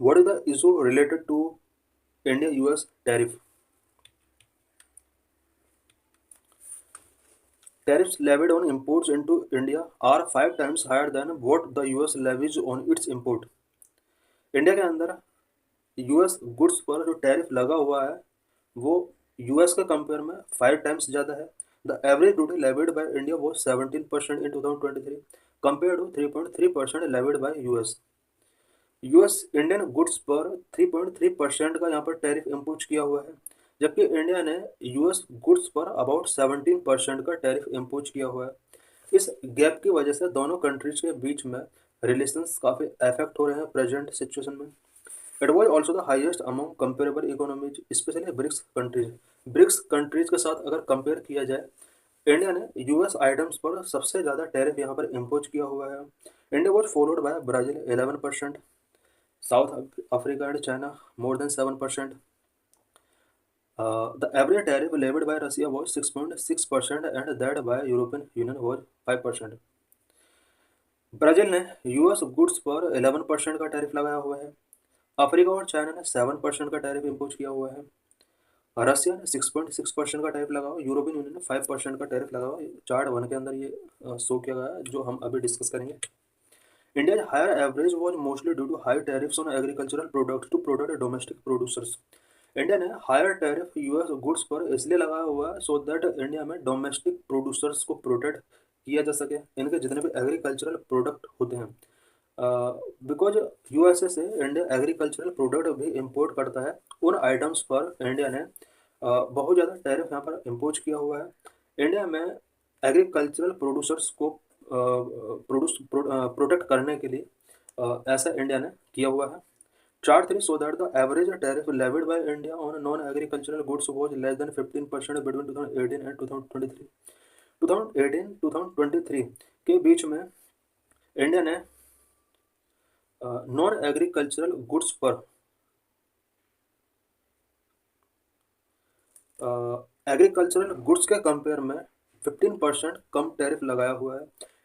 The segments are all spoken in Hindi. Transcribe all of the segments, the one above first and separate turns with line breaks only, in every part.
What is the issue related to India-US tariff? Tariffs levied on imports into India are 5 times higher than what the US levies on its import. India के अंदर यूएस गुड्स पर जो टैरिफ लगा हुआ है वो यूएस के कंपेयर में 5 टाइम्स ज़्यादा है. The average duty levied by India was 17% in 2023 compare to 3.3% levied by US. US Indian goods पर 3.3% का यहाँ पर टैरिफ इम्पोज किया हुआ है, जबकि इंडिया ने यूएस गुड्स पर अबाउट 17% का टैरिफ इम्पोज किया हुआ है. इस गैप की वजह से दोनों कंट्रीज के बीच में रिलेशंस काफ़ी अफेक्ट हो रहे हैं प्रेजेंट सिचुएशन में. It was also the highest among comparable economies specially BRICS countries. BRICS countries के साथ अगर कंपेयर किया जाए, इंडिया ने यूएस आइटम्स पर सबसे ज़्यादा टैरिफ यहाँ पर इम्पोज किया हुआ है. India was followed by Brazil 11%, South Africa and China more than 7%. The average tariff levied by Russia was 6.6% and that by European Union was 5%. Brazil ने यूएस गुड्स पर 11% का टैरिफ लगाया हुआ है. अफ्रीका और चाइना ने 7% का टैरिफ इम्पोज किया हुआ है. रशिया ने 6.6% का टैरिफ लगा हुआ. यूरोपियन यूनियन ने 5% का टैरिफ लगा हुआ. चार्ट 1 के अंदर ये शो किया गया है जो हम अभी डिस्कस करेंगे. India's higher average was mostly due to high tariffs on agricultural products to protect domestic producers. India ने हायर टैरिफ यूएस गुड्स पर इसलिए लगाया हुआ है सो दैट इंडिया में डोमेस्टिक प्रोड्यूसर्स को प्रोटेक्ट किया जा सके, इनके जितने भी एग्रीकल्चरल प्रोडक्ट होते हैं. बिकॉज यूएसए से इंडिया एग्रीकल्चरल प्रोडक्ट भी इंपोर्ट करता है. उन आइटम्स पर इंडिया ने बहुत ज़्यादा टैरिफ यहाँ पर इम्पोज किया हुआ है. इंडिया में एग्रीकल्चरल प्रोड्यूसर्स को प्रोटेक्ट करने के लिए ऐसा इंडिया ने किया हुआ है. Chart 3 show that the average tariff levied by India on non-agricultural goods was less than 15% between 2018 and 2023. 2018-2023 के बीच में इंडिया ने नॉन एग्रीकल्चरल गुड्स पर एग्रीकल्चरल गुड्स के कंपेयर में 15% कम टैरिफ लगाया हुआ है.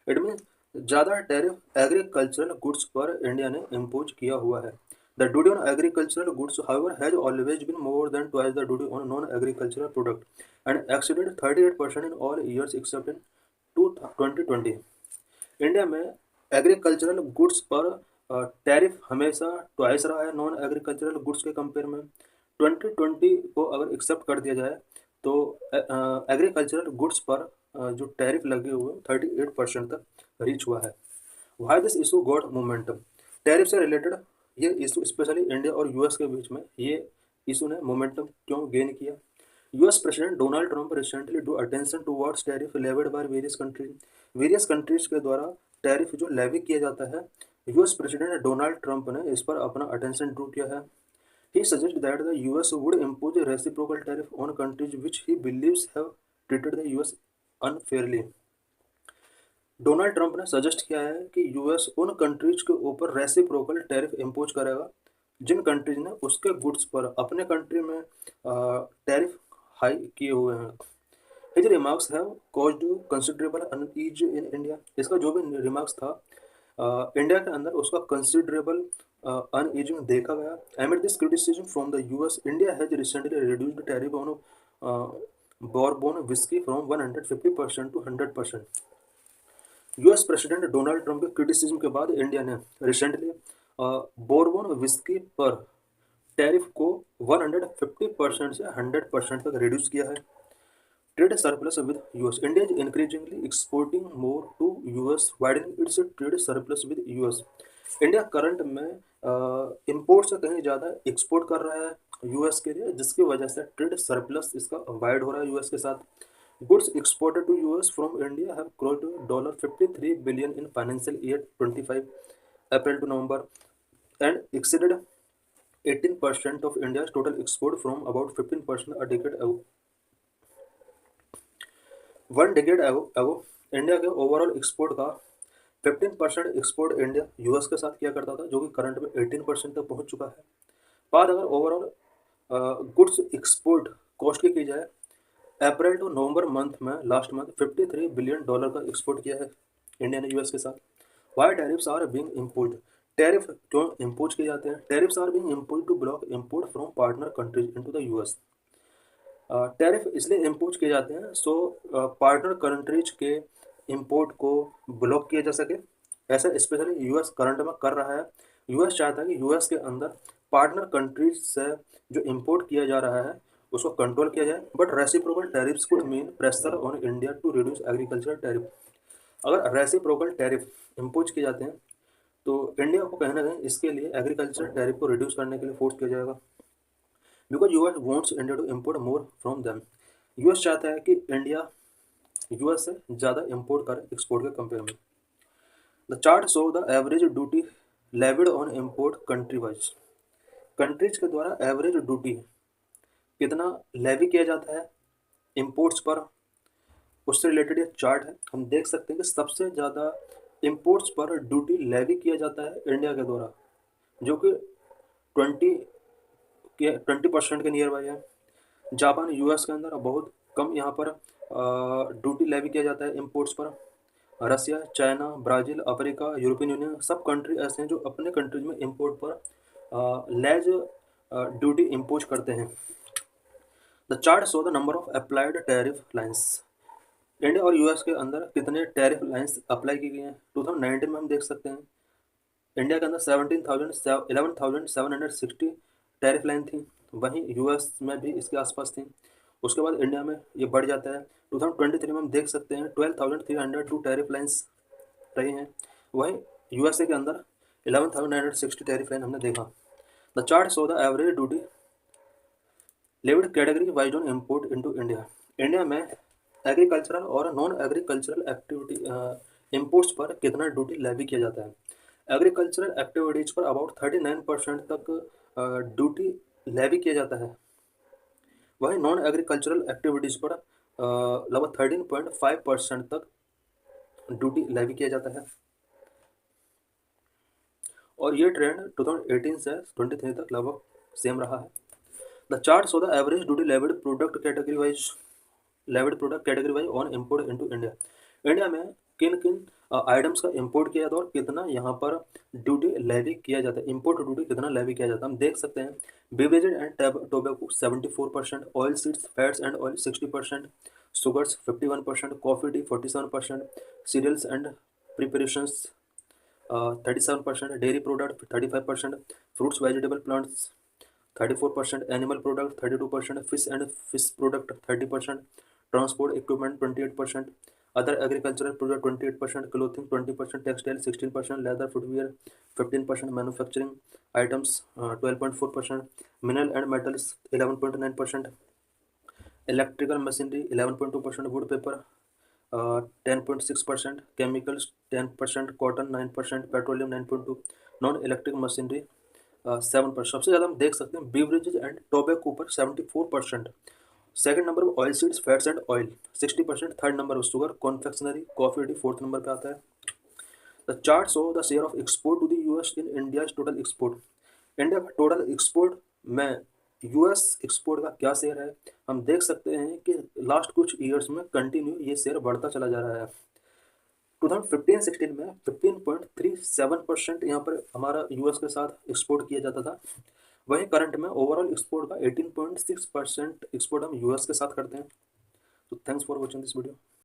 इट मीन ज़्यादा टैरिफ एग्रीकल्चरल गुड्स पर इंडिया ने इम्पोज किया हुआ है. The duty on agricultural goods, however, has always been more than twice the duty on non-agricultural product and exceeded 38% in all years except in 2020. India में एग्रीकल्चरल गुड्स पर टैरिफ हमेशा ट्वाइस रहा है नॉन एग्रीकल्चरल गुड्स के कंपेयर में. 2020 को अगर एक्सेप्ट कर दिया जाए तो एग्रीकल्चरल गुड्स पर जो टैरिफ लगे हुए 38% तक रीच हुआ है. Why this issue got momentum? Tariff से रिलेटेड ये इशू स्पेशली इंडिया और यूएस के बीच में ये इशू ने मोमेंटम क्यों गेन किया? US president Donald Trump recently Drew attention towards tariff levied by various countries के द्वारा टैरिफ जो लेवी किया जाता है, यूएस प्रेसिडेंट डोनाल्ड ट्रंप ने इस पर अपना अटेंशन ड्रू किया है. He suggest that the US would impose a reciprocal tariff on countries which he believes have treated the US unfairly. Donald Trump ने सजेस्ट किया है कि यूएस उन कंट्रीज के ऊपर रेसिप्रोकल टैरिफ इम्पोज करेगा जिन कंट्रीज ने उसके गुड्स पर अपने कंट्री में टैरिफ हाई किए हुए हैं. His remarks have caused considerable unease in India. इसका जो भी रिमार्क्स था इंडिया के अंदर उसका कंसिडरेबल अनईजिंग देखा गया. Amid this criticism from the US, India has recently reduced tariff on bourbon whisky from 150% to 100%. US president Donald Trump के क्रिटिसिज्म के बाद इंडिया ने रिसेंटली बोर्बन विस्की पर टैरिफ को 150% से 100% तक रिड्यूस किया है. Trade surplus with US, India is increasingly exporting more to US, widening its trade surplus with US. India current में इंपोर्ट से कहीं ज़्यादा एक्सपोर्ट कर रहा है यूएस के लिए, जिसकी वजह से ट्रेड सरप्लस इसका वाइड हो रहा है यूएस के साथ. Goods exported to US from India have crossed $53 billion in financial year 25 April to November and exceeded 18% of India's total export from about 15% a decade ago. One decade ago India के ओवरऑल एक्सपोर्ट का 15% एक्सपोर्ट इंडिया यूएस के साथ किया करता था, जो कि करंट में 18% तक पहुंच चुका है. बाद अगर ओवरऑल गुड्स एक्सपोर्ट कॉस्ट की जाए, अप्रैल टू नवंबर मंथ में लास्ट मंथ $53 बिलियन का एक्सपोर्ट किया है इंडिया ने यूएस के साथ. Why tariffs are being imposed? Tariff जो इम्पोज किए जाते हैं, tariffs are being impose to block import from partner countries into the US. Tariff इसलिए इम्पोज किए जाते हैं सो पार्टनर कंट्रीज के इंपोर्ट को ब्लॉक किया जा सके। ऐसा स्पेशली यूएस करंट में कर रहा है। यूएस चाहता है कि यूएस के अंदर पार्टनर कंट्रीज से जो इंपोर्ट किया जा रहा है उसको कंट्रोल किया जाए। But reciprocal tariffs could mean pressure on India to reduce agriculture tariff. अगर रेसिप्रोकल टैरिफ इम्पोज किए जाते हैं तो इंडिया को कहीं ना कहीं इसके लिए एग्रीकल्चर टैरिफ को रिड्यूस करने के लिए फोर्स किया जाएगा। Because US wants India to import more from them. US चाहता है कि इंडिया यूएस से ज़्यादा इम्पोर्ट करे एक्सपोर्ट के कंपेयर में। The chart show the average duty levied on import country wise. Countries के द्वारा एवरेज ड्यूटी कितना लेवी किया जाता है इम्पोर्ट्स पर, उससे रिलेटेड एक चार्ट है। हम देख सकते हैं कि सबसे ज़्यादा इम्पोर्ट्स पर ड्यूटी लेवी किया जाता है इंडिया के द्वारा, जो कि 20% के नियर बाई है। जापान यूएस के अंदर बहुत कम यहाँ पर ड्यूटी लेवी किया जाता है इम्पोर्ट्स पर। Russia, China, Brazil, Africa, European Union सब कंट्री ऐसे हैं जो अपने कंट्रीज में इम्पोर्ट पर लेज ड्यूटी इम्पोज करते हैं। The chart show the number of applied tariff lines. India और यूएस के अंदर कितने टैरिफ लाइन्स अप्लाई की गई हैं 2019 में हम देख सकते हैं। इंडिया के अंदर 11,760 टैरिफ लाइन थी, वहीं यूएस में भी इसके आसपास थी। उसके बाद इंडिया में ये बढ़ जाता है। 2023 में हम देख सकते हैं 12,302 टैरिफ लाइन्स रही हैं, वहीं यूएसए के अंदर 11,960 टैरिफ लाइन हमने देखा। The chart show the average duty levied category wise on import into India. India में एग्रीकल्चरल और नॉन एग्रीकल्चरल एक्टिविटी इम्पोर्ट्स पर कितना ड्यूटी लेवी किया जाता है। एग्रीकल्चरल एक्टिविटीज़ पर अबाउट 39% तक ड्यूटी लेवी किया जाता है, वहीं नॉन एग्रीकल्चरल एक्टिविटीज़ पर लगभग 13.5% तक ड्यूटी लेवी किया जाता है। और ये ट्रेंड 2018 से 23 तक लगभग सेम रहा है। The chart show the average duty levied product category wise on import into India. India में किन किन आइटम्स का इंपोर्ट किया जाता है और कितना यहाँ पर ड्यूटी लेवी किया जाता है, इंपोर्ट ड्यूटी कितना लेवी किया जाता है हम देख सकते हैं। Beverages and tobacco 74%, oil seeds, fats and oil 60%, sugars 51%, coffee tea 47%, cereals and preparations 37%, dairy product 35%, fruits vegetable plants 34%, animal product 32%, fish and fish product 30%, transport equipment 28%, other agricultural product 28%, clothing 20%, textile 16%, leather footwear 15%, manufacturing items 12.4%, mineral and metals 11.9%, electrical machinery 11.2%, wood paper 10.6%, chemicals 10%, cotton 9%, petroleum 9.2%, non electric machinery 7%। सबसे ज़्यादा हम देख सकते हैं बीवरेजेज एंड टोबैको पर 74%, सेकंड नंबर पर oil seeds, fats and oil 60%, third number पर sugar, confectionery, coffee tea fourth number पे आता है। The chart show the share of export to the US in India total export. India का टोटल एक्सपोर्ट में यूएस एक्सपोर्ट का क्या शेयर है हम देख सकते हैं कि लास्ट कुछ ईयर्स में कंटिन्यू ये शेयर बढ़ता चला जा रहा है। 2015-16 में 15.37% यहाँ पर हमारा यूएस के साथ एक्सपोर्ट किया जाता था, वहीं करंट में ओवरऑल एक्सपोर्ट का 18.6% एक्सपोर्ट हम यूएस के साथ करते हैं। तो thanks for watching this video.